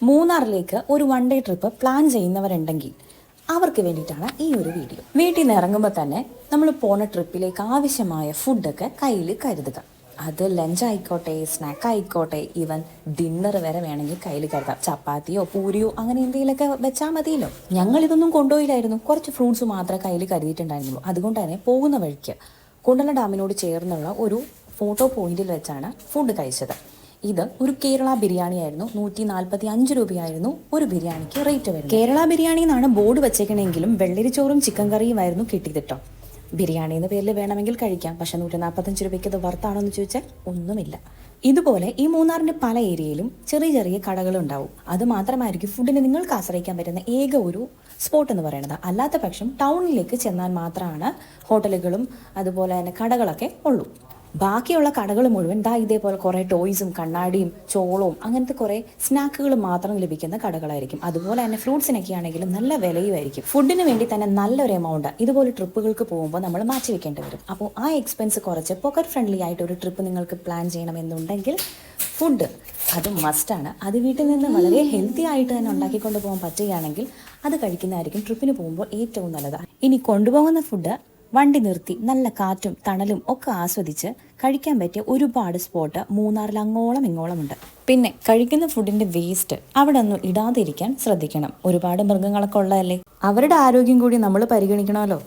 മൂന്നാറിലേക്ക് ഒരു one day trip plan ചെയ്യുന്നവരുണ്ടെങ്കിൽ അവർക്ക് വേണ്ടിയിട്ടാണ് ഈ ഒരു വീഡിയോ. വീട്ടിൽ നിന്ന് ഇറങ്ങുമ്പോൾ തന്നെ നമ്മൾ പോണ ട്രിപ്പിലേക്ക് ആവശ്യമായ ഫുഡൊക്കെ കയ്യിൽ കരുതുക. അത് ലഞ്ച് ആയിക്കോട്ടെ, സ്നാക്ക് ആയിക്കോട്ടെ, ഈവൻ ഡിന്നർ വരെ വേണമെങ്കിൽ കയ്യിൽ കരുതാം. ചപ്പാത്തിയോ പൂരിയോ അങ്ങനെ എന്തെങ്കിലുമൊക്കെ വെച്ചാൽ മതിയല്ലോ. ഞങ്ങളിതൊന്നും കൊണ്ടുപോയില്ലായിരുന്നു. കുറച്ച് ഫ്രൂട്ട്സ് മാത്രമേ കയ്യിൽ കരുതിയിട്ടുണ്ടായിരുന്നുള്ളൂ. അതുകൊണ്ട് തന്നെ പോകുന്ന വഴിക്ക് കുണ്ടല ഡാമിനോട് ചേർന്നുള്ള ഒരു ഫോട്ടോ പോയിന്റിൽ വെച്ചാണ് ഫുഡ് കഴിച്ചത്. ഇത് ഒരു കേരള ബിരിയാണി ആയിരുന്നു. 145 രൂപയായിരുന്നു ഒരു ബിരിയാണിക്ക് റേറ്റ് വരുന്നത്. കേരള ബിരിയാണി എന്നാണ് ബോർഡ് വെച്ചേക്കണെങ്കിലും വെള്ളരിച്ചോറും ചിക്കൻ കറിയും ആയിരുന്നു കിട്ടിയത് കേട്ടോ. ബിരിയാണി എന്ന പേരിൽ വേണമെങ്കിൽ കഴിക്കാം, പക്ഷെ 145 രൂപയ്ക്ക് അത് വർത്താണോ എന്ന് ചോദിച്ചാൽ ഒന്നുമില്ല. ഇതുപോലെ ഈ മൂന്നാറിന്റെ പല ഏരിയയിലും ചെറിയ ചെറിയ കടകളുണ്ടാവും. അത് മാത്രമായിരിക്കും ഫുഡിന് നിങ്ങൾക്ക് ആശ്രയിക്കാൻ പറ്റുന്ന ഏക ഒരു സ്പോട്ട് എന്ന് പറയുന്നത്. അല്ലാത്ത പക്ഷം ടൗണിലേക്ക് ചെന്നാൽ മാത്രമാണ് ഹോട്ടലുകളും അതുപോലെ തന്നെ കടകളൊക്കെ ഉള്ളൂ. ബാക്കിയുള്ള കടകൾ മുഴുവൻ ഇതേപോലെ കുറേ ടോയ്സും കണ്ണാടിയും ചോളവും അങ്ങനത്തെ കുറേ സ്നാക്കുകൾ മാത്രം ലഭിക്കുന്ന കടകളായിരിക്കും. അതുപോലെ തന്നെ ഫ്രൂട്ട്സിനൊക്കെ ആണെങ്കിലും നല്ല വിലയുമായിരിക്കും. ഫുഡിന് വേണ്ടി തന്നെ നല്ലൊരു എമൗണ്ട് ഇതുപോലെ ട്രിപ്പുകൾക്ക് പോകുമ്പോൾ നമ്മൾ മാറ്റി വെക്കേണ്ടി വരും. അപ്പോൾ ആ എക്സ്പെൻസ് കുറച്ച് പോക്കറ്റ് ഫ്രണ്ട്ലി ആയിട്ട് ഒരു ട്രിപ്പ് നിങ്ങൾക്ക് പ്ലാൻ ചെയ്യണമെന്നുണ്ടെങ്കിൽ ഫുഡ് അത് മസ്റ്റാണ്. അത് വീട്ടിൽ നിന്ന് വളരെ ഹെൽത്തി ആയിട്ട് തന്നെ ഉണ്ടാക്കിക്കൊണ്ട് പോകാൻ പറ്റുകയാണെങ്കിൽ അത് കഴിക്കുന്നതായിരിക്കും ട്രിപ്പിന് പോകുമ്പോൾ ഏറ്റവും നല്ലത്. ഇനി കൊണ്ടുപോകുന്ന ഫുഡ് വണ്ടി നിർത്തി നല്ല കാറ്റും തണലും ഒക്കെ ആസ്വദിച്ച് കഴിക്കാൻ പറ്റിയ ഒരുപാട് സ്പോട്ട് മൂന്നാറിൽ അങ്ങോളം ഇങ്ങോളം ഉണ്ട്. പിന്നെ കഴിക്കുന്ന ഫുഡിന്റെ വേസ്റ്റ് അവിടെ ഒന്നും ഇടാതിരിക്കാൻ ശ്രദ്ധിക്കണം. ഒരുപാട് മൃഗങ്ങളൊക്കെ ഉള്ളതല്ലേ, അവരുടെ ആരോഗ്യം കൂടി നമ്മൾ പരിഗണിക്കണമല്ലോ.